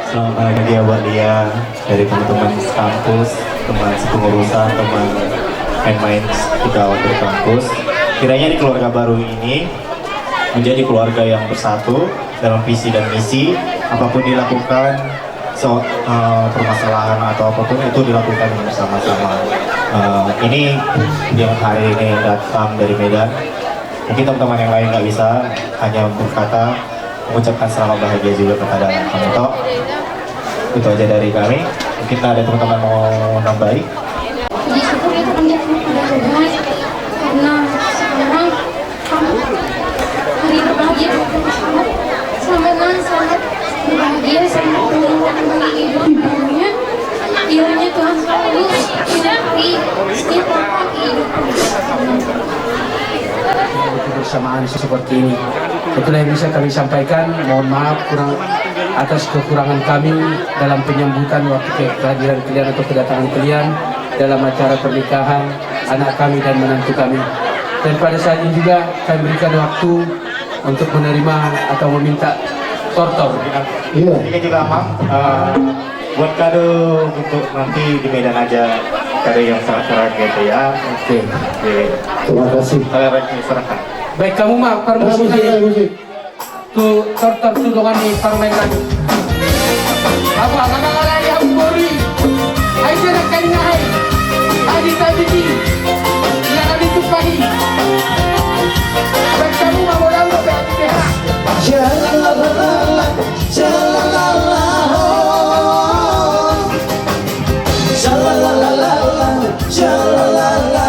Selamat bahagia buat dia dari teman-teman kampus, teman sepengurusan, teman main-main kita waktu di kampus. Kiranya di keluarga baru ini menjadi keluarga yang bersatu dalam visi dan misi. Apapun dilakukan, permasalahan atau apapun itu dilakukan bersama-sama. Ini yang hari ini datang dari Medan. Mungkin teman-teman yang lain nggak bisa, hanya berkata mengucapkan selamat bahagia juga kepada kamu Tok. Itu aja dari kami. Mungkin ada teman-teman mau nambahi. Syukur ya teman-teman kepada Tuhan karena sekarang kamu hari berbahagia sangat berbahagia, sangat mengulangi hidup ibunya. Kiranya Tuhan selalu menyertai setiap langkah kehidupan bersamaan seperti ini. Itulah yang bisa kami sampaikan. Mohon maaf atas kekurangan kami dalam penyambutan waktu kehadiran kalian atau kedatangan kalian dalam acara pernikahan anak kami dan menantu kami. Dan pada saat ini juga kami berikan waktu untuk menerima atau meminta tortor. Iya. Ini juga Mam, buat kado untuk nanti di Medan aja, kado yang sangat gitu ya. Oke. Terima kasih. Kalian serahkan. Baik, kamu mah permusik tuh tortor tuh dengan nih parmain lagi. Apa kakak yang bori? Ayo nak kali ngai. Adi tadi yang ada tumpahi. Baik, kamu mah mau lalu berarti ya. Shalalala, shalalala, shalalala, shalalala.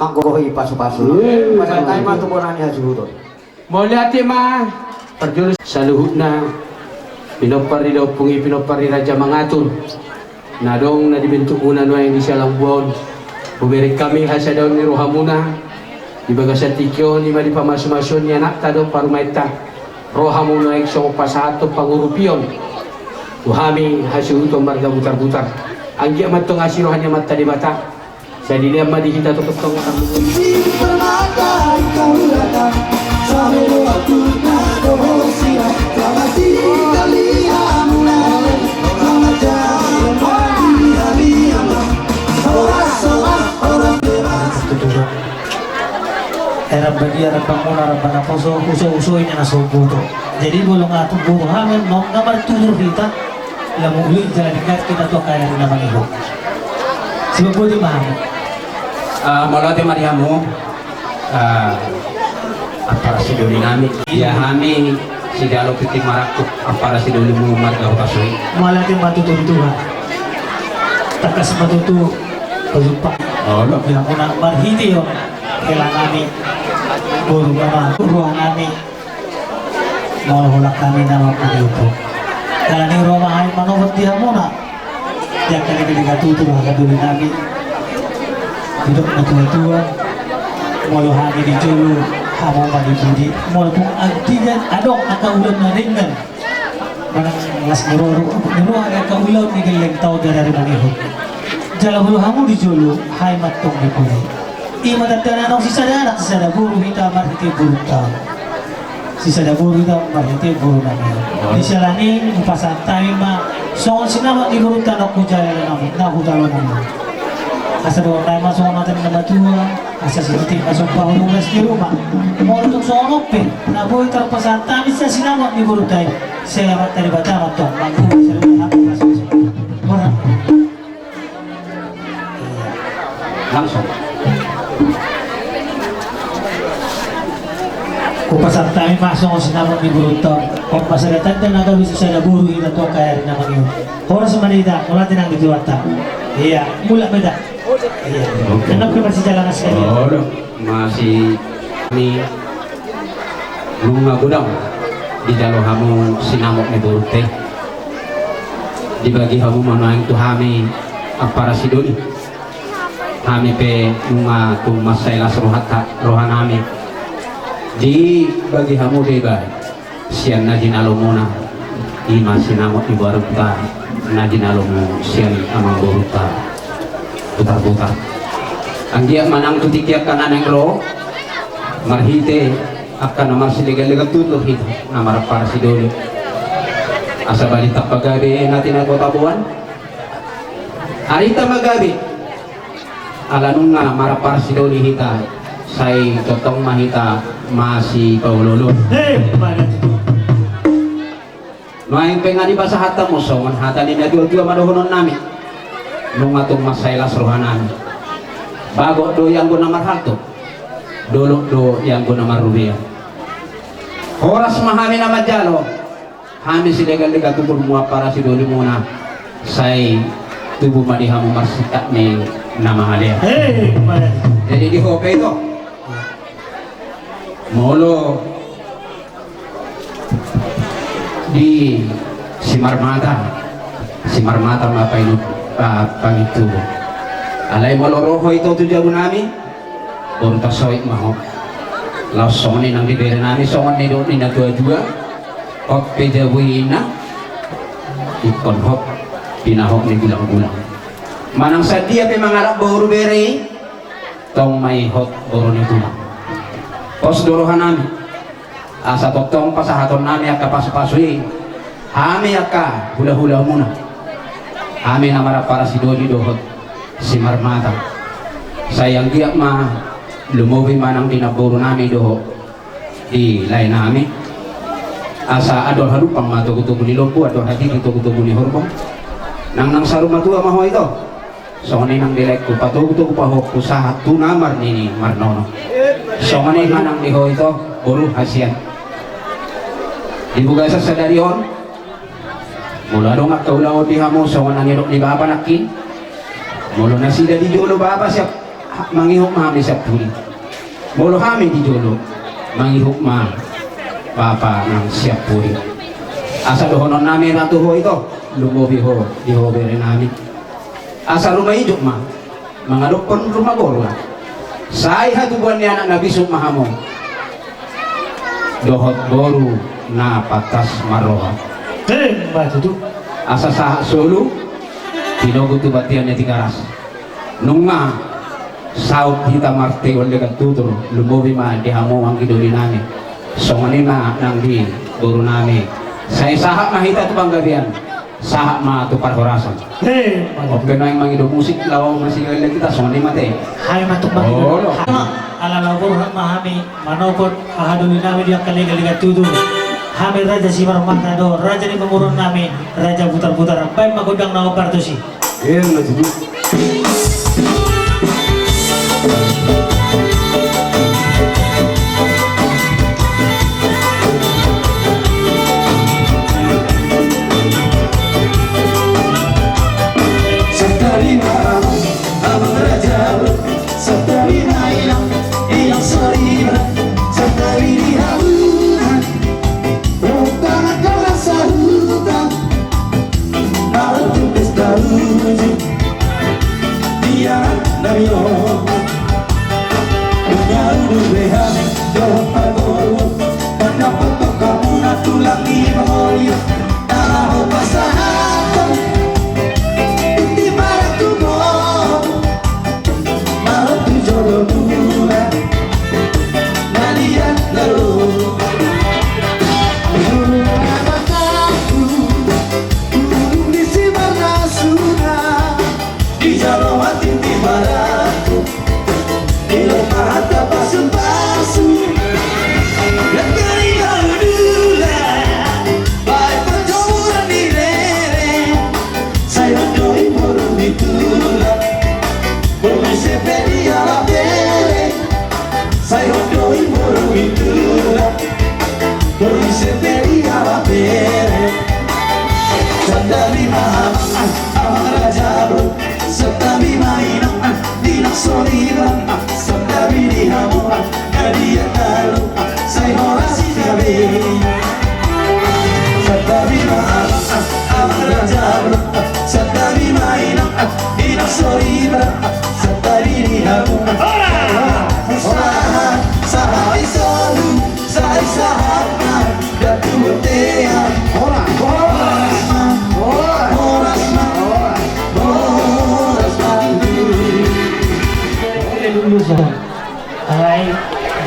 Manggohi pasu-pasu. Pasal tayo matubunan niya siguro. Mula ma perjulus sa luhut na pinopari daw pungi pinopari raja mengatur. Nadong na dibentuk una no yang di sialang buon. Buberi kami hasa daw ni rohamuna. Di bagasa tikyo ni madi pamasu-masun ni anak tado parumaita. Rohamuna yang song pasato pangurupion. Tuhami hasil utong marga butar-butar. Anggi amat tong asirohannya mata di mata. Jadi dia madi kita tutup tong Era bagi era bangun era bana poso uso ini na sobuto. Jadi bolong atau buto hamen no gambar tulur kita lamu uli jalan dekat kita tuh kaya na mangiho. Sebab boleh maham. Malati mariamu apara si doli nami ya hami si dialog titik marakuk apara si doli mu marga utasui Malati matutu Tuhan. Takas matutu pelupa. oh lo Bilang una marhiti yo kailangan kami guru mama ruang kami mau hulak kami nama itu. Kalau ni rumah ay manovat dia muna. Dia kali kali katutu mga duli kami. Hidup na tua-tua. Molo kami di julu hamo manibudi. Molo kung agtigan adong akaulan na ringan. Manang las niroro ang akaulan ni galing tao dari manihod. Jala hulu hamu di julu hay matong di puli. Ima tatananong si sadana si sadaburu hita marhiti buruk tao. Si sadaburu hita marhiti buruk namin. Di salani upasan tayo ma songon sinama di buruk tanok ko jala namin na hutalo namin. Asa doon tayo masongon natin na matua. Asa siniti masong pahulugas di rumah. Molo itong songon pe. Nabuhay tarpasan tayo sa sinama di buruk tayo. Selamat dari batamat tong. Magbuhay sa lumang ako masong sinama. Mora. langsung Kupasar tayo masong o sinamang ni Buruto. Kung masalatan na nagawin sa sadaburu ina to kaya rin naman yun. Oras manida, mula din ang bituwata. Iya, mula beda. Iya. Anak ko masih jalan sekali. oh lo masih ni bunga gudang di dalam hamu sinamok ni burute dibagi hamu mana yang tu hami apara si doli kami pe bunga tu masailah rohanami di bagi hamu deba sian najin alomona ima sinamok di baruta najin alomu sian amang baruta putar-putar anggia manang tutikiak kanan yang ro marhite akan namar siligal-ligal tutuh itu namar para si doli asa balita pagabi natin ako tabuan arita magabi alanun nga marapar si doli hita say totong mahita masih paululun noaing pengani basa hata mo songon hata ni nadul-dul madohonon nami nung atong masailas rohanan bago do yang guna marhalto dolo do yang guna marubiya oras mahami na majalo hami si legal-legal tubur mua para si doli muna say tubuh madihamu marsita ni nama halia jadi di hope itu molo di simarmata mapainu pangitu alay maloroho ito tujabu nami unta soik maho laos songon nang dibere nami songon ni do ni na dua hop pejawina ikon hop pinahok ni gulang-gulang manang sadia pe mangarap bauru bere tong may hot bauru ni tulang pos dorohan nami asa totong pasahaton nami akka pasu-pasui hami akka hula-hula muna hami namara para si doli dohot si marmata sayang dia mah lumobi manang dinaburo nami doho di lain nami asa adol harupang matugutubo ni lompo adol hati tugutubo ni horbong nang sarumatua maho ito songani nang dilek ko patugutubo pa ho kusahat tunamar nini marnono songani manang diho ito buru hasian dibuga sa sadarion Mula dong at kaulaw di hamo sa wanangirok ni Baba Nakin. Mula na sila di jolo Baba siya mangihok mami siya puli. Mula kami di jolo mangihok ma Baba ng siya puli. Asa dohonon namin ang tuho ito, lumobi ho, di ho bere namin. Asa rumah hidup ma, mga dokon rumagor lah. Say hatubuan niya na nabisok mahamo. Dohot boru na patas maroha. Batu tu. Asa sa solo, tinogo tu batian niya tigaras. Nung nga, saut kita marte oleh katuturo, lumobi ma di hamo ang kiduli namin. So manima nang di boru namin. Saya sahak mahita tu panggabian, sahak ma tu parhorasan. Oke na yung mga musik lawang masih kita so manima te. Hai matuk bang. Oh, lo. Ala labur mahami manopot ahaduli nami dia kali-kali tudu. Hami raja si marmantado, raja ni pemurun nami, raja putar-putar. Baik magodang nawa partosi. Lo jadi.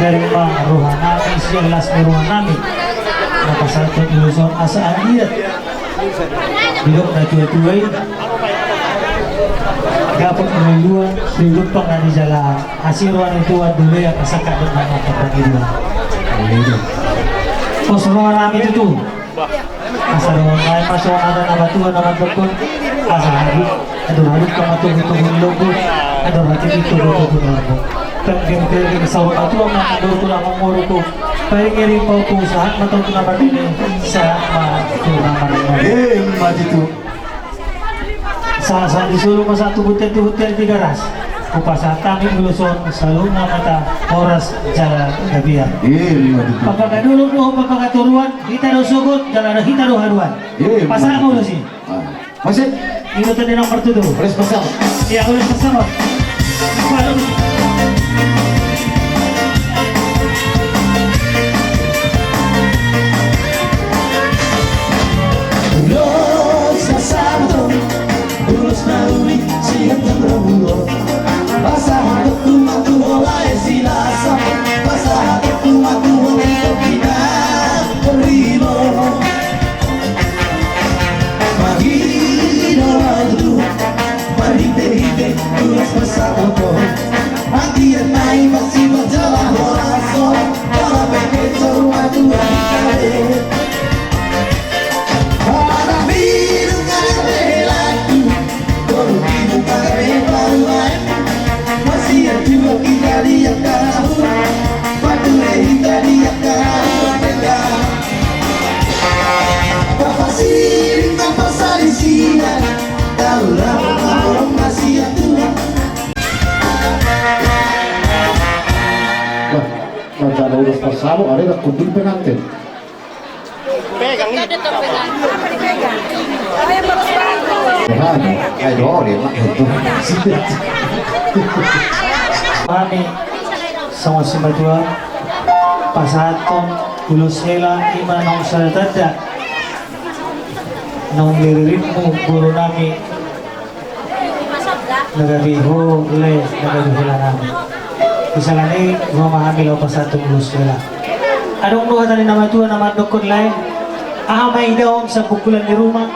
Dari ruang nami, sejelas ruang nami. Maka satu ilusion asa andiat. Hidup na tua-tuai. Dapat mengeluar, hidup pang di jalan. Asiruan itu dulu yang kasakat dengan apa panggilan. Pos ruang nami itu. Asa ruang nami masuk ada nama tua nama betul. Asa hari, aduh kamu tunggu logo, aduh hati itu logo logo. Pag-game sa atuang na kador ko lang ang moro ko pahingirin pa po sa matong naman din sa maturaman Maju sa disulo mo sa tubutel di garas upasa kami Luzon sa luna mata oras jala gabiya pagkakadulog mo pagkakaturuan kita ro sugod jala kita ro haruan pasang mo lo si Masih? ino tadi nomor 2 Ulis pasang. iya ulis pasang Papa, kamu ada kumpul pengantin. Kami sama si Madua pasatong ulusela iman nong sadada nong liritmu guru nami nagabiho le nagabihila nami misalnya memahami lo pasatong ulusela adong doa tadi nama Madua nama dokon lain may daon sa pukulan ni rumah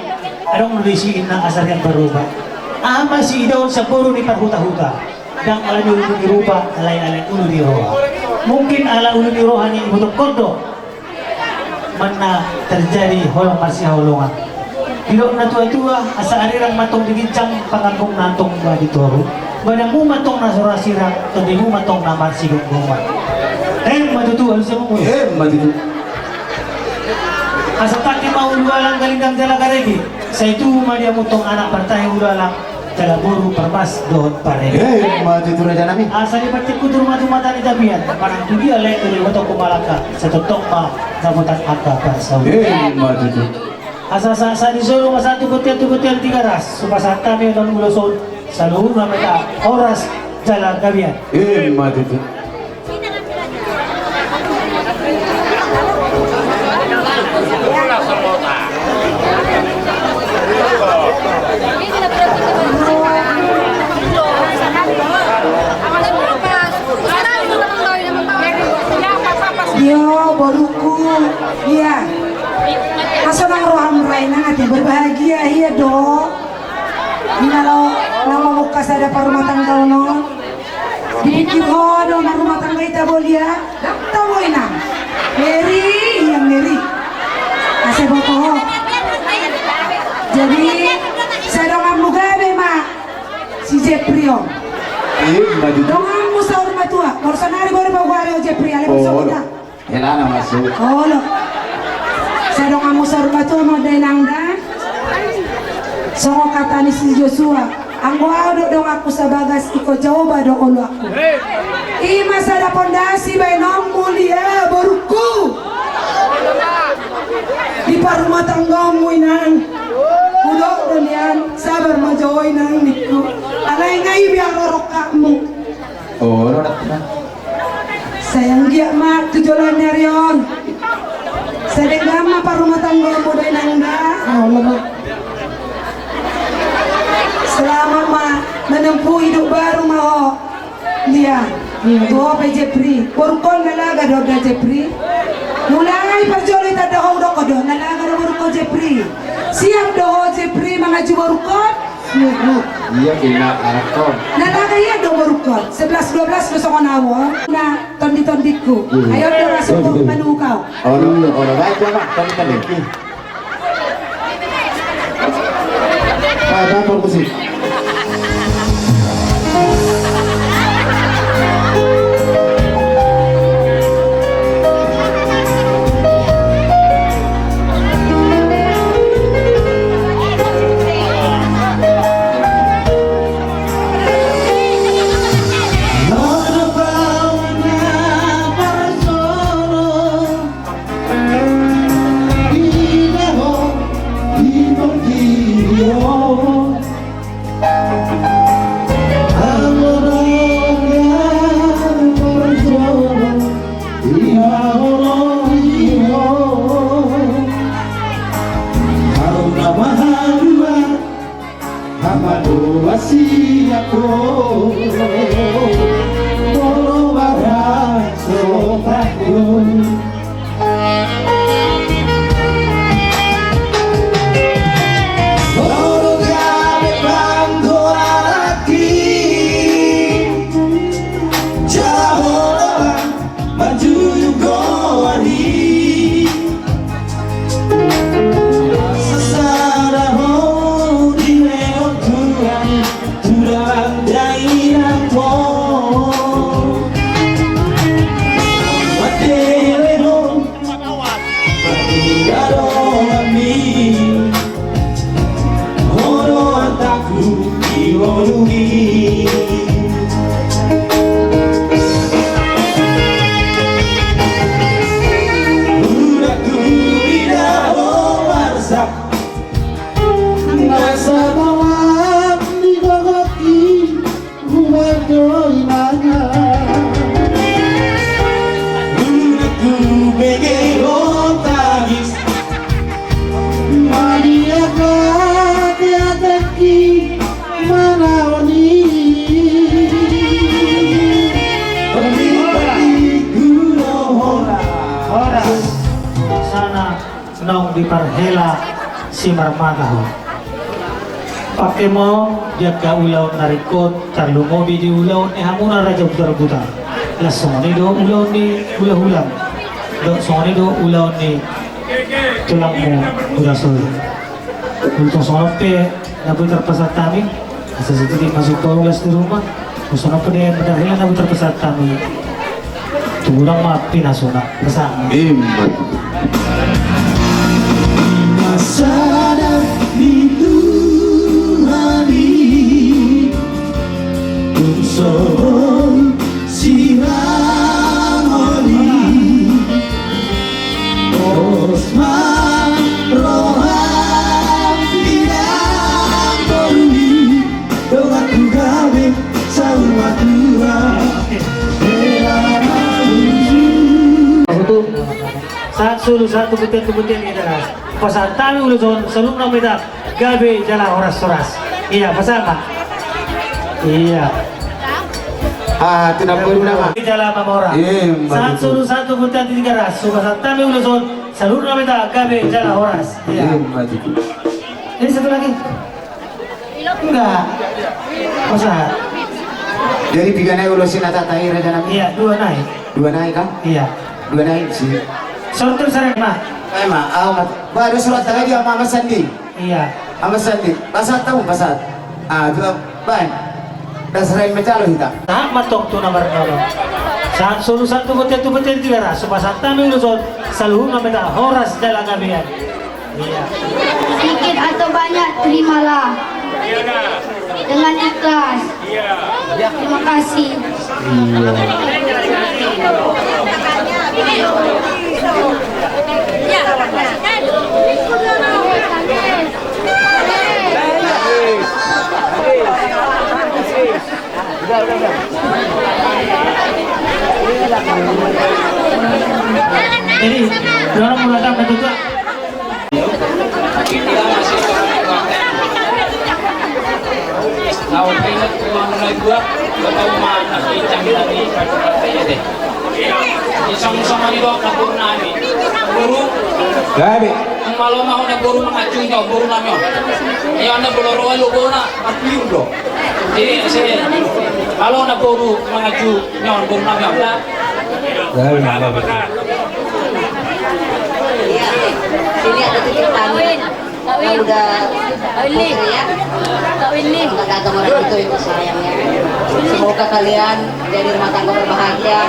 adong nulisiin ng asar yang berubah masih daon sa puro ni parhuta-huta dan ala ni ulo ni rupa alay-alay ulo ni roha mungkin ala ulo ni roha ni ibutok kondo mana terjadi holong masih holongan bilo na tua-tua asa arirang matong digincang pangagong natong ba ditoro banang mo matong na surasirang tundi mo matong na marsigong guman matutu alos mo mo Matutu. asa taki maulualang galindang dalagaregi sa itu dia mutong anak partai ulalang Kalaburu permas doon pare. Matutu na dyan namin. Asa ni pati kudur mata ni tabian. Parang tudi ale dari moto kumalaka sa totok ma namutan aka para sa Matutu. Asa di solo masatu betel 3 ras. Supasata mi don uloson sa luhur na meta oras jalan gabian. Matutu. Yo, boruku, iya. Asa nang roham raina ngati berbahagia iya do. Dina lo nama bukas ada rumah tangga no. Dikit ho do na rumah tangga ita bolia. Dakta boina. Meri yang meri. Asa boto ho. Jadi saya dong Mugabe ma si Jeprio. Matutu. Dong musa rumah tua. Morsanari bore bagwari o Jepri ale musa. Helana masuk. Oh lo, saya dong kamu sorba tuh mau denangda. Songo kata ni si Joshua, anggo ado dong aku sabagas iko coba do olo aku. Masa ada pondasi benom mulia baruku. Di parumah tanggamu inang, kudo donian sabar mau jauh inang niku. Alay ngai biar lorok kamu. Oh, lo nak. Sayang dia mak tujuan Nerion. Sedek gama parumah tangga muda nangda. Allah. Selama mak menempuh hidup baru mau dia. Tuh apa Jepri? Porkon nalaga do Jepri. Mulai perjoli tada ho do kodo nalaga do porkon Jepri. Siap do Jepri mangaju porkon. Iya kena arakon. Nalaga iya do porkon. 11-12 do songo nawo. Na tondi-tondiku. Ayo do masuk ke manukau. Orang baik ya Pak, tondi. Pak, musik. Tuhan hela si marmagaho. Pakai mo dia ka ulaw narikot tarlumobi di ulaw ni hamuna raja butar-butar. Langsung ni do ulaw ni hula-hulang. Do soni do ulaw ni tulang mo burasol. Untuk sonope na butar pasat kami. Asa situ di masuk ke ulas di rumah. Gusto na po din madahil na butar pasat kami. Turang maapi na suna kasama. Iman. Masada dituhani unsur sirang oli Osman rohan tidak perlu doaku gawe sama Tuhan. Saat sulu satu butian kita ras. Pasal tahu ulu zon selum nama kita gabe jalan horas. Iya pasal apa? Iya. Tidak perlu nama. Di jalan mamora. Saat sulu satu butian tiga ras. Pasal tahu ulu zon selum nama kita gabe jalan horas. Iya. Ini satu lagi. Enggak. Pasal. Jadi tiga naik urusin atatai raja nabi. Iya dua naik. Dua naik kan? Iya. Dua naik sih. Sortir sering mah. Emang, baru surat tadi sama Mas Sandi. Iya. Sama Sandi. Pasat tahu pasat. Itu ban. Dasarain mencalo kita. Tahap matong tu nomor 0. Saat sulu satu butian tiga ras. Pasal tahu ulu zon selum nama kita horas jalan gabean. Iya. Sedikit atau banyak terimalah dengan ikhlas. Terima kasih. Jadi, orang mulai dapat juga. Tahun ingat uang mulai gua tahu mana bincang tadi kata deh. Isang-isang itu kapur nami. Guru. Gabe. Ang malo mau na guru mengacung nyo, guru nami. Ayo na boloro lu guna apiu do. Jadi saya kalau na guru mengacung nyo, guru nami apa? Gabe mana betul. Sini ada titik kawin yang udah putri ya nggak agama itu itu sayangnya. Semoga kalian jadi rumah tangga berbahagia.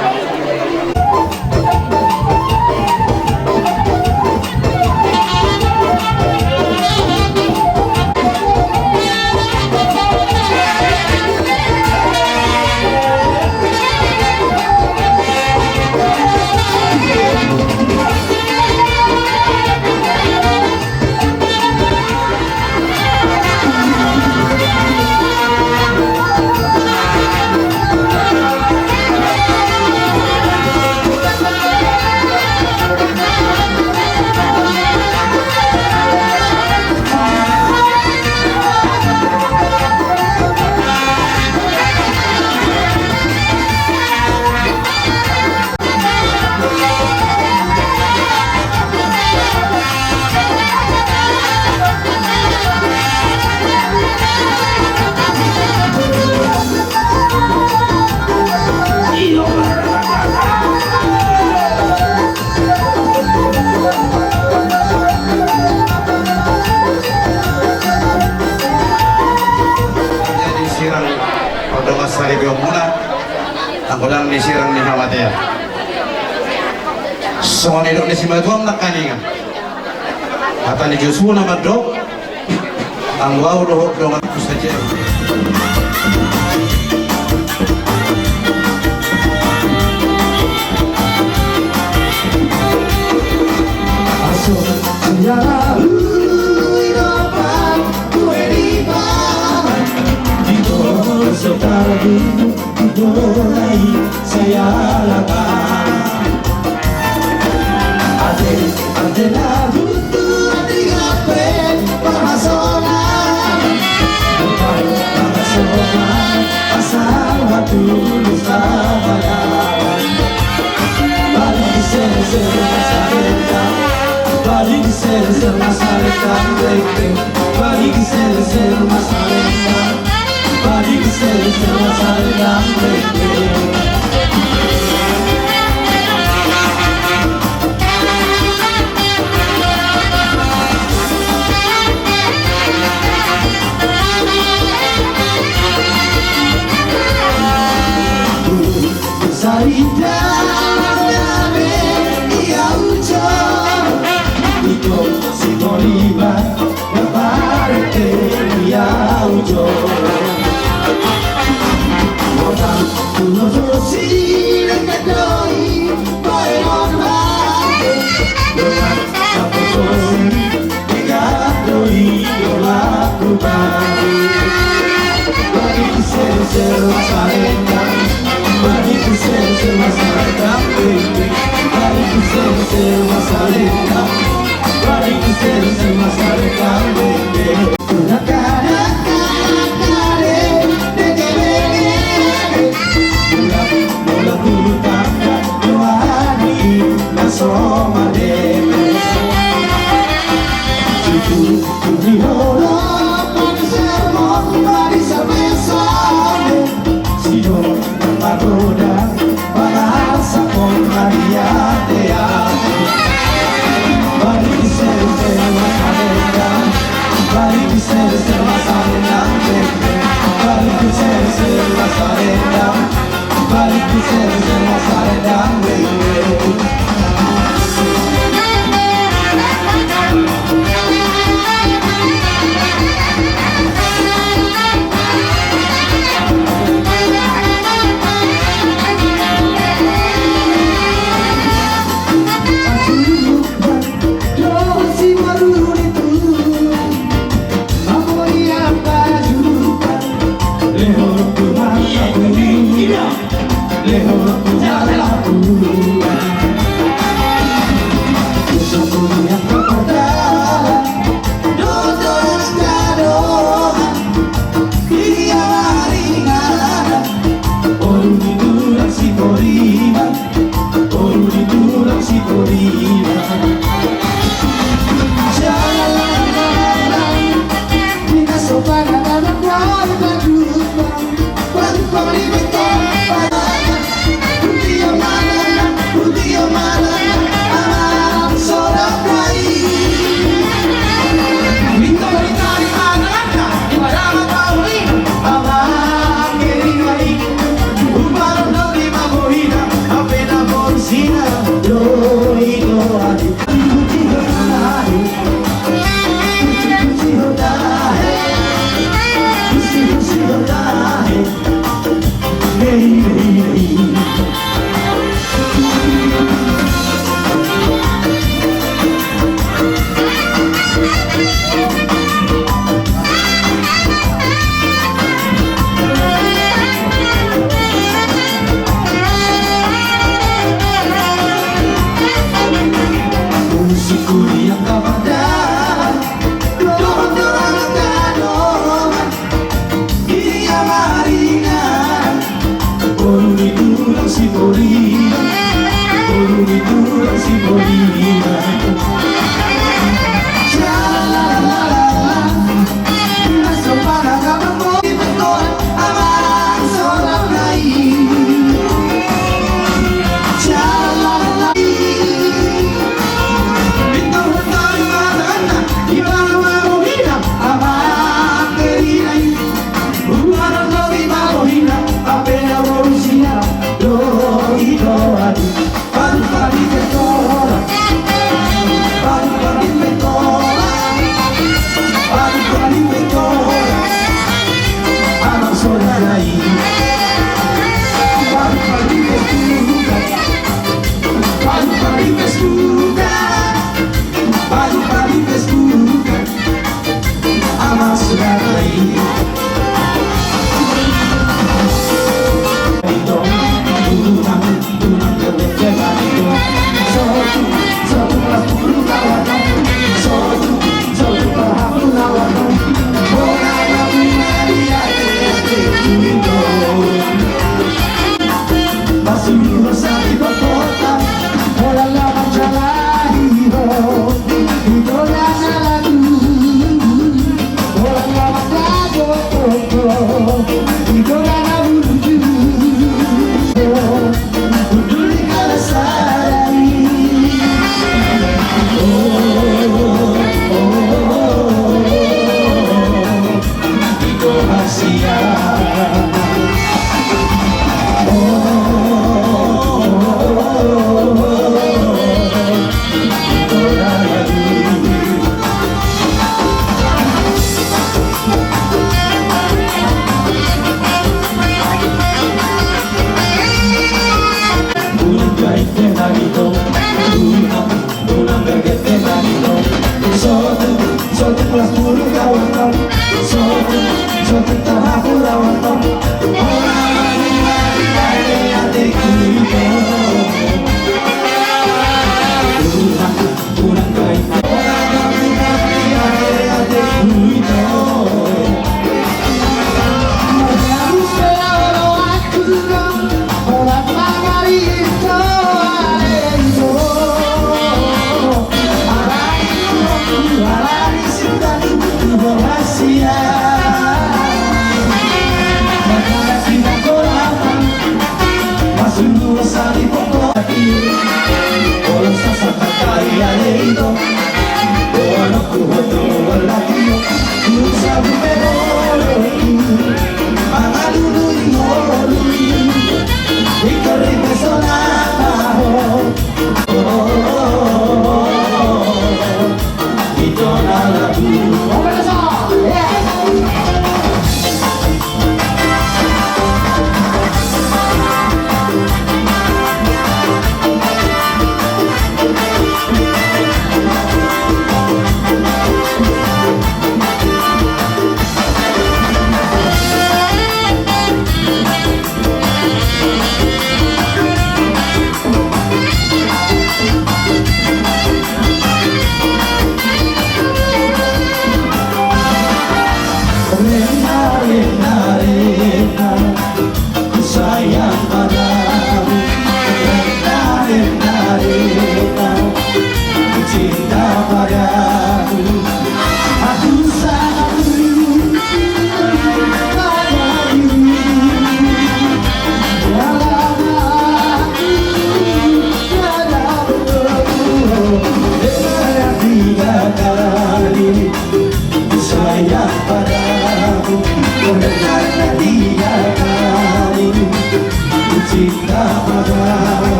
Angkulan ni sirang ni Hawatea. Semua ni dok ni simatuam nak kaningan. Kata ni Joshua nama dok. Angwau doh dengan aku saja. Asal sejarah dapat kue dimakan di bawah setara dulu mulai saya lakukan. Ada butuh tiga pen pahasonan, bukan pahasonan. ser masaleta Balik ser masaleta Balik ser masaleta Don't rahasia.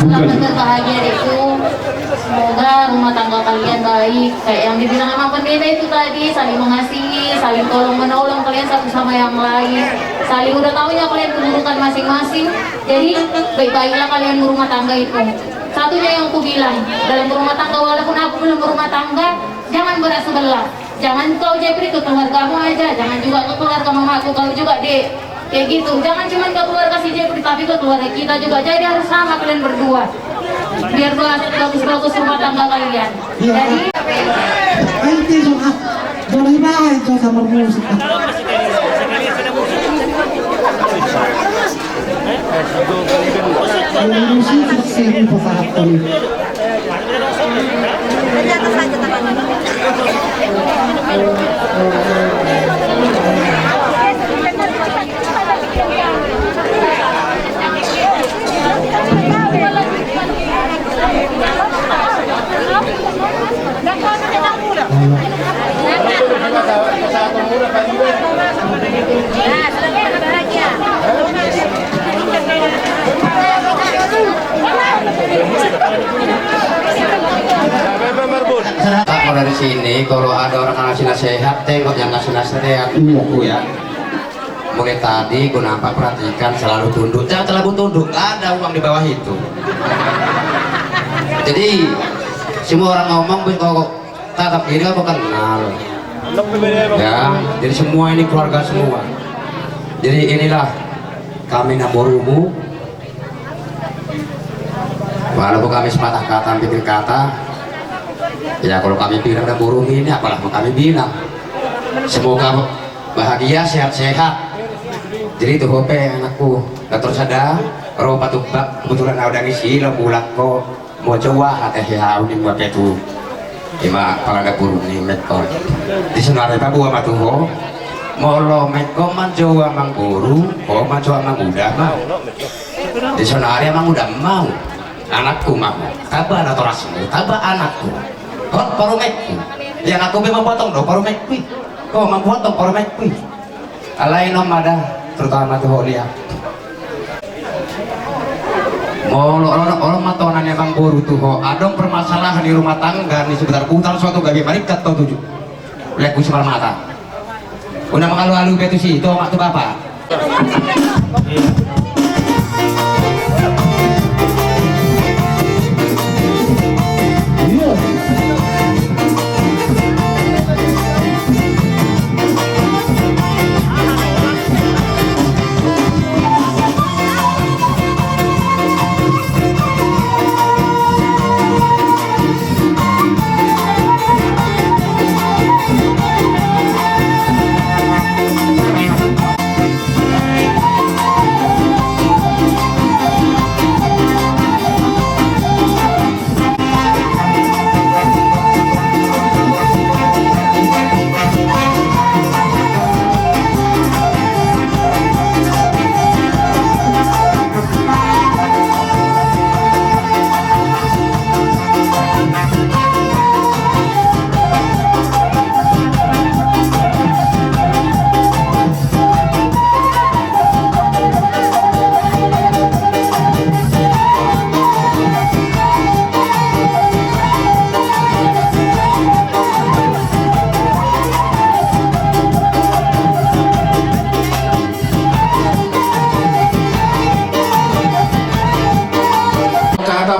Selamat berbahagia itu, semoga rumah tangga kalian baik. Kayak yang dibilang sama pendeta itu tadi, saling mengasihi, saling tolong menolong kalian satu sama yang lain, saling udah tahunya kalian keburukan masing-masing. Jadi baik-baiklah kalian berumah tangga itu. Satunya yang aku bilang, dalam berumah tangga walaupun aku belum berumah tangga, jangan berat sebelah. Jangan kau Jepri ke keluargamu aja, jangan juga ke keluarga mamaku, kau juga dek. Kayak gitu, jangan cuma ke keluarga si Jepri, tapi ke keluarga kita juga. Jadi harus sama kalian berdua, biar bagus-bagus rumah tangga kalian. Jadi Nanti suka jadi baik tuh sama musik. Musik sih paham. Kalau dari sini, kalau ada orang ngasih nasihat, tengok yang ngasih nasihat buku ya. Mulai tadi gue nampak perhatikan selalu tunduk, jangan terlalu tunduk, ada uang di bawah itu. Jadi semua orang ngomong, kalau tatap gini aku kenal. Ya, jadi semua ini keluarga semua. Jadi inilah kami Naborumu. Walaupun kami sepatah kata, pikir kata, ya kalau kami bilang Naborumu ini, apalah mau kami bilang. Semoga bahagia, sehat-sehat. Jadi itu hope anakku, Dr. Sada, roh patubak, kebetulan ada ngisi, lo pulang kok mau coba hati ya udah buat itu. Ima para Naborumu ini metode. Di sana ada buah matuho, molo meko manjoa mangguru oh manjoa manguda mau di sonari manguda mau anakku mau taba atau rasmu taba anakku kok paru mekku yang aku memang potong do paru mekku kok memotong paru mekku alain nomada terutama tuh lihat molo orang matonannya mangguru tuh ho adong permasalahan di rumah tangga di sekitar putar suatu gabi marikat tau tujuh leku semal mata udah mengalu-alu betul sih itu mak tuh bapak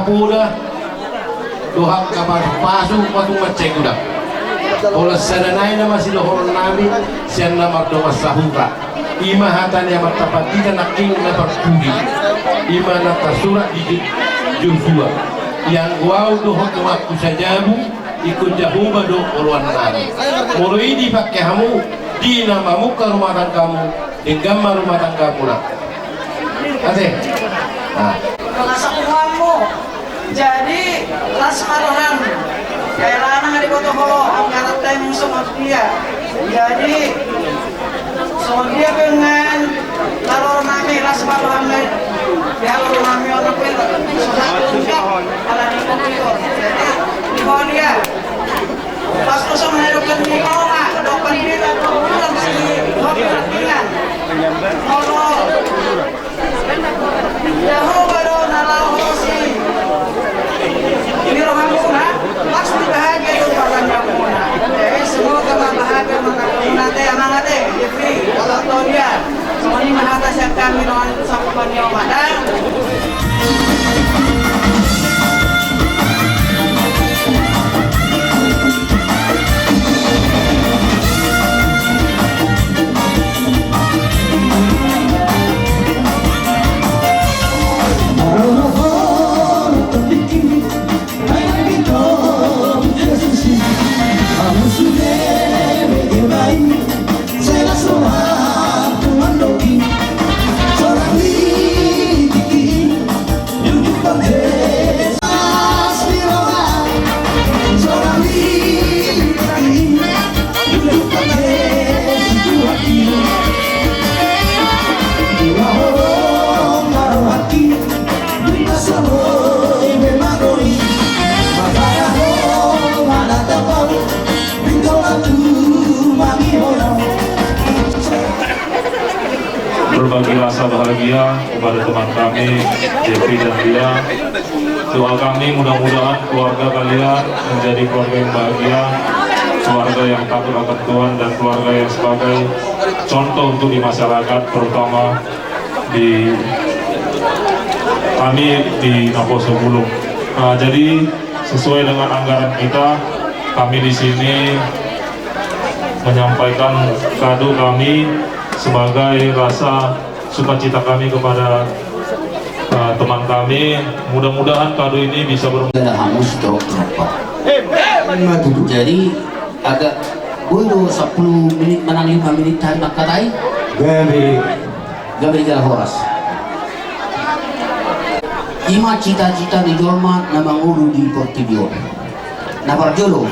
Pura dohak kabar pasu patung ngecek udah oleh sananay na masih lohor namin siya na magdawas sa hura ima hatan yang matapatikan naking na pagtuli ima natasurat di Joshua yang wow dohak waktu sajamu ikut jahuba do uluan namin mulai dipakai kamu di namamu ke rumah tanggamu dengan rumah tanggamu lah ate nah jadi lasmarohan kayak lanang di kota holo angkarat time sama dia jadi sama dia dengan kalau nami lasmarohan ya kalau nami orang pun susah ala di komputer jadi di bawah dia pas kosong hidupkan di bawah depan dia pulang sini hobi latihan holo jauh baru nalau sih ini rohamuna pasti bahagia itu pasangannya jadi semoga bahagia nanti anak-anak Jeffrey atau dia semuanya mahata siap kami dengan sahabat Yomada berbagi rasa bahagia kepada teman kami Jeffrey dan dia. Doa kami mudah-mudahan keluarga kalian menjadi keluarga yang bahagia, keluarga yang takut akan Tuhan, dan keluarga yang sebagai contoh untuk di masyarakat, terutama di kami di Naposo Bulung. Nah, jadi sesuai dengan anggaran kita, kami di sini menyampaikan kado kami sebagai rasa sukacita kami kepada teman kami. Mudah-mudahan kado ini bisa hangus dok. Jadi agak bodoh 10 menit menang 5 menit tak katai. Gabi jalan horas. Ima cita-cita di Jolma na mangulu di Portibio. Na Parjolo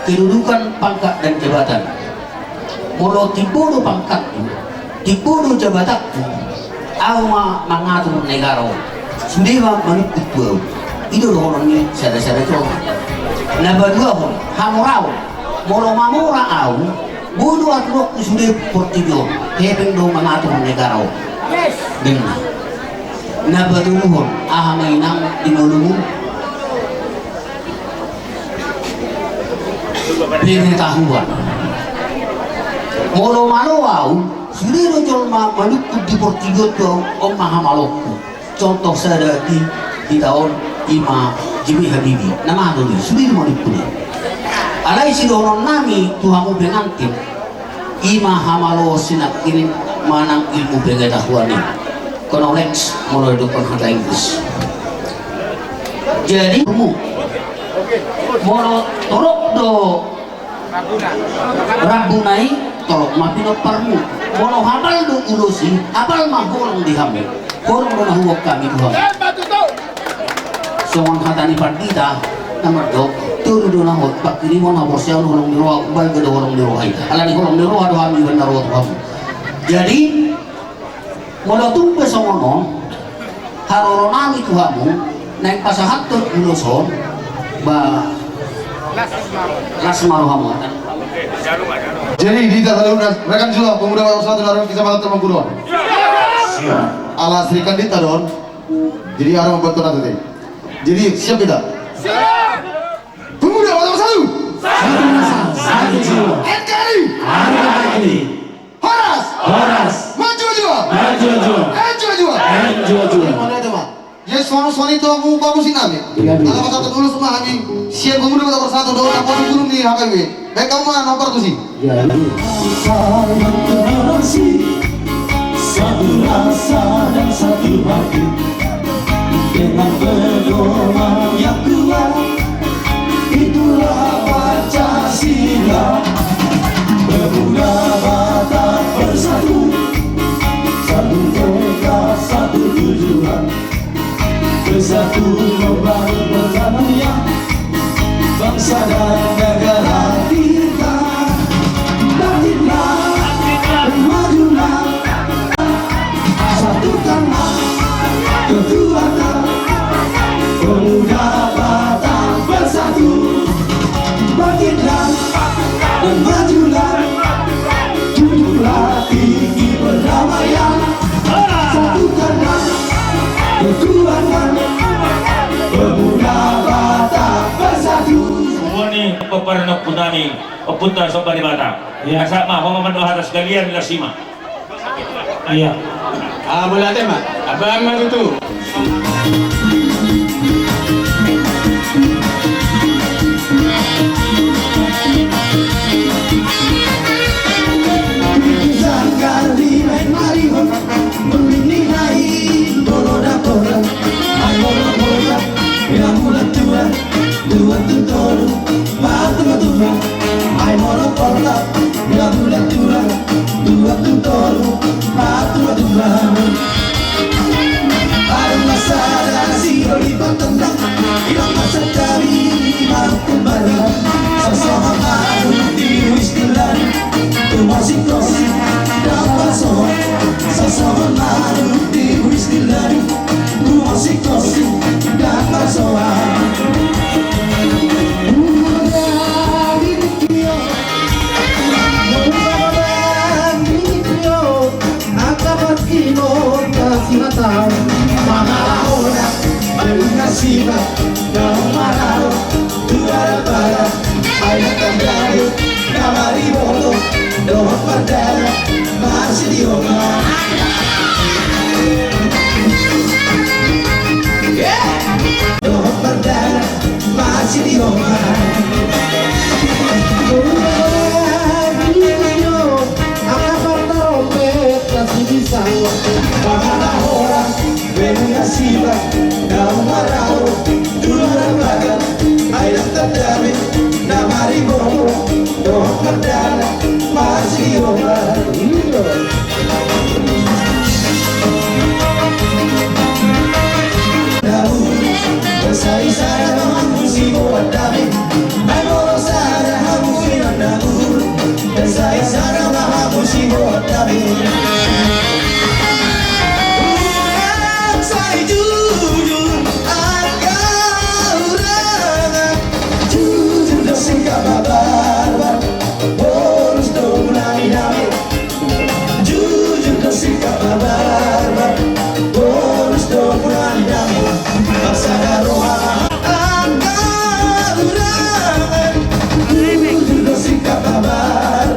kedudukan pangkat dan jabatan. Mula tipudo pangkatku, tipudo jabatanku, aku mengatur negara. Sembilan menukut gua, itu orangnya sada-sada itu. Nah berdua pun, hamurau, mula mamura au, bodoh atau sudah portigo, hebeng do mengatur negara. Dengan, nah berdua pun, mainang di mulutmu. Pengetahuan. Molo malawau, sudah rojol malukku di Portigo tuh Om Maha Malukku. Contoh saya di tahun Ima Jimmy Habibi. Nama dulu sudah malukku ni. Alai si doron nami Tuhanmu pengantin. Ima Hamalo sinak ini manang ilmu pengetahuan ini. Knowledge molo dokon hata Inggris. Jadi kamu molo torok do Rabunai tolok mapino parmu molo habal do ulosi habal mahorong dihamil horong do nahuwag kami Tuhan so ang hatani partida nomor do turu do nahot pakiri mo na borsyaw horong niroa ubal do horong nirohay alani horong niroa do hami benaro Tuhan jadi molo tumpe sa ngono haroronami Tuhanmu naik pasahatot uloson ba Rasmarohamu. Jadi di dalam rekan juga pemuda satu dari kecamatan Temangguruan. Ala Sri Kandita don. Jadi ada membantu nanti. Jadi siap tidak? Siap. Pemuda satu. Satu. NKRI. Horas. Maju. Mana itu Pak? Yes, sono itu aku bagus sih nami. Kalau kata dulu semua kami siap pemuda bersatu doa tak boleh guru nih HPW. Baik kamu nomor tuh sih. Satu rasa dan satu hati dengan pedoman yang kuat itulah Pancasila. Pemuda Batak bersatu, satu tekad, satu tujuan. Bersatu membangun perdamaian bangsa dan negara kita. Bangkitlah dan majulah, satukanlah kekuatan. Pemuda Batak bersatu. Bangkitlah dan majulah, junjunglah tinggi perdamaian. Satukanlah kekuatan. Pemuda Batak bersatu. Semua ni pepernak punani, peputar sobat di Batak. Ya sama, pemandu atas kalian adalah simak. Iya. Boleh tema. Abang mari tu. Zangkali main mariho, melini hai, boroda bora, ai bora, yang mulat tua, dua tuntoro, batu tua, ai bora, yang mulat tua, dua tuntoro, batu tua. Ada masalah si oli patenda, ilang masa kami mau kembali, sesama malu di istilah, tu masih kosi. Sesama malu di istilah, tu masih kosi dan pasokan. Saya sikap kabar bonus dokumen yang pasada roha anggaran jujur sikap kabar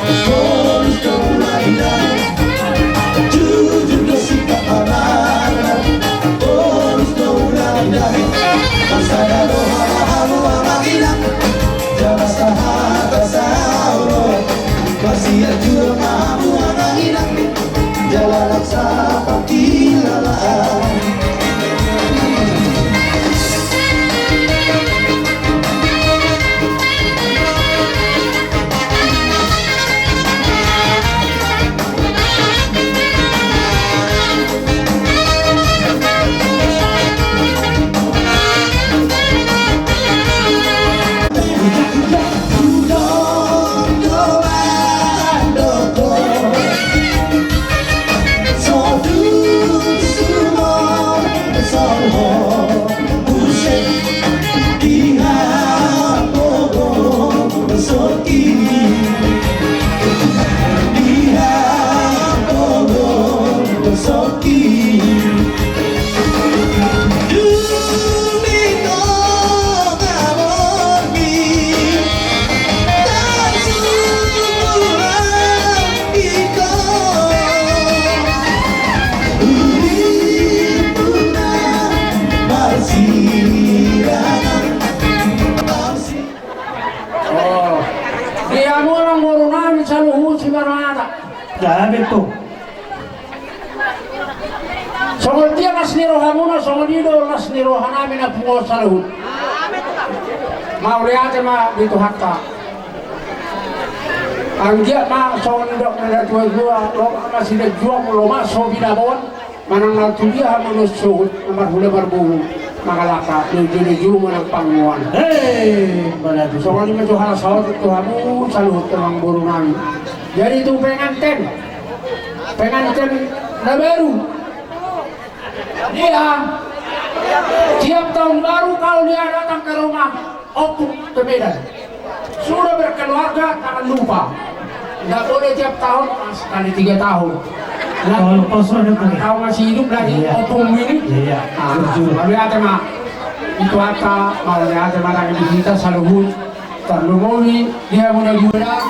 bonus dokumen yang jujur sikap kabar bonus dokumen yang pasada roha anggaran jalan sahat sauro masih ajur mahu anggaran jalan laksa pakilalaan Jangan itu. Songol dia nas nirohamuna songol ido nas nirohanami na pungo salahut. Mau lihat ma itu hakka. Anggia ma songol ido na dua lo masih ada juang lo ma so binabon manang na tulia hamunus suhut nomor hule barbu magalaka nuju manang panguan. Hei, baladu. Songol lima juhana sawat itu hamu salahut temang burungan. Jadi itu pengantin na baru dia tiap tahun baru kalau dia datang ke rumah opung ke Medan sudah berkeluarga jangan lupa nggak boleh tiap tahun sekali 3 tahun kalau masih hidup lagi opung ini lalu ada mah itu apa mau lihat mana yang kita selalu terlumui dia mudah-mudahan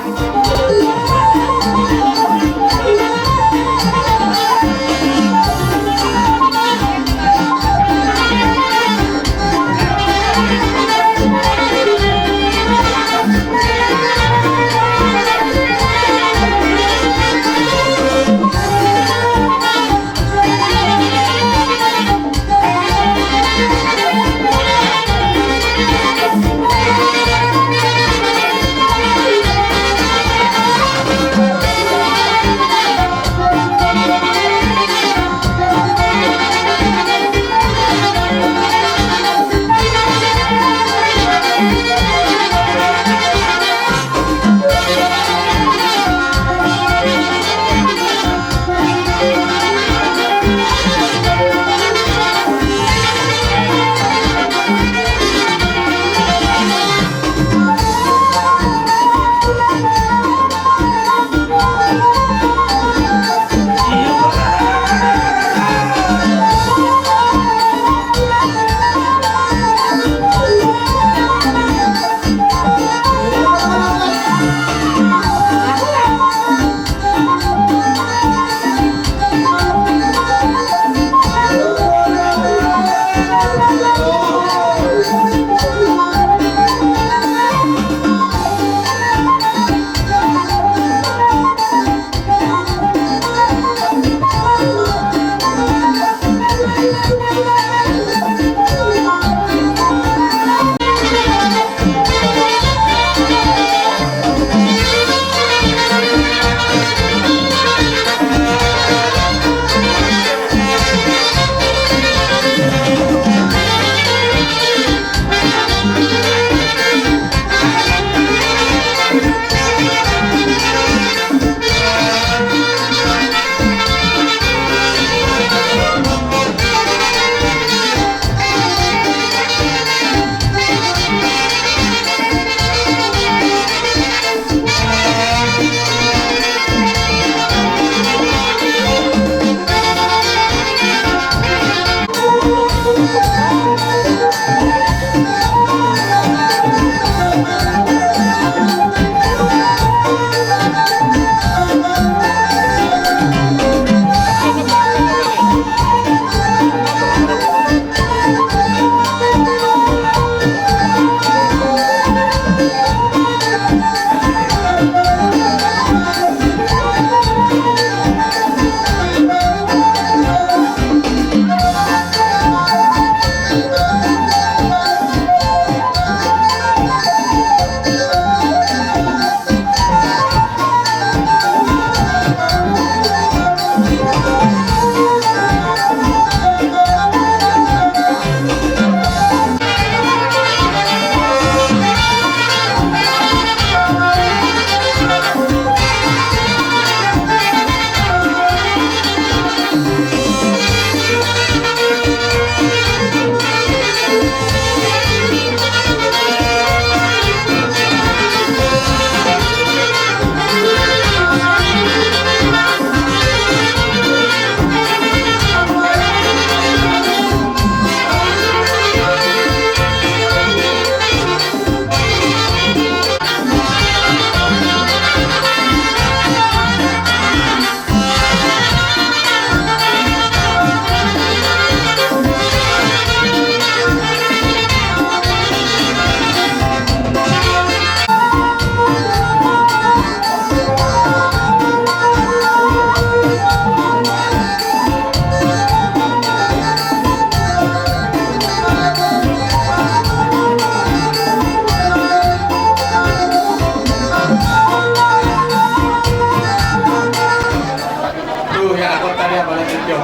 yang aku tadi apa lagi itu.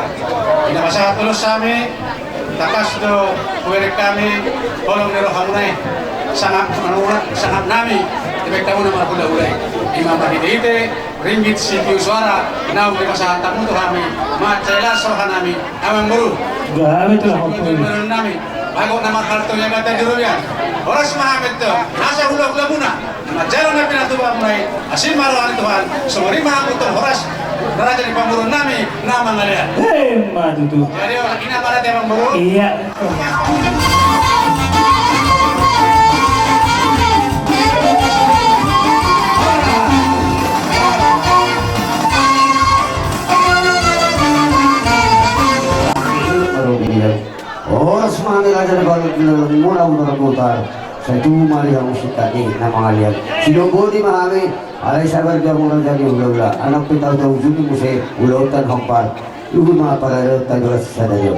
Ini masa tulus kami, takas do kuerik kami, tolong nero hamunai, sangat nami, tibek tamu nama aku dah ulai. Imam Mahdi ringgit sikiu suara, naum di masa tamu tu kami, macela sohan kami, awang guru. Gawe tu lah hotel. Nami, bago nama kartu yang ada di rumah. Oras mahamit to, nasa hula-hula muna. Majalan na pinatuba mulai asin maruhan Tuhan. Sumuri mahamit to, oras naraja di pamburun nami na mangalian. Madu tu. Jadi ina mana dia pamburu? Iya. Oras manggil aja di balik mula-mula putar. Satu mali yang musik tadi nama kalian. Sinunggu di mahami. Alay sabar dia mula jadi ula-ula. Anak pitau tahu juni musik ulautan hampar. Lugu mga parado tayo sa dayo.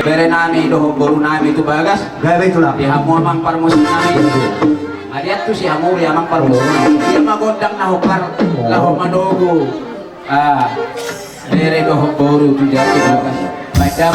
bere nami doho boru nami itu bagas Gawe itulah. di hamu amang parmusin nami aliat tuh si hamu di amang parmusin dia magodang na hokar laho madogo bere doho boru itu jatuh bagas baca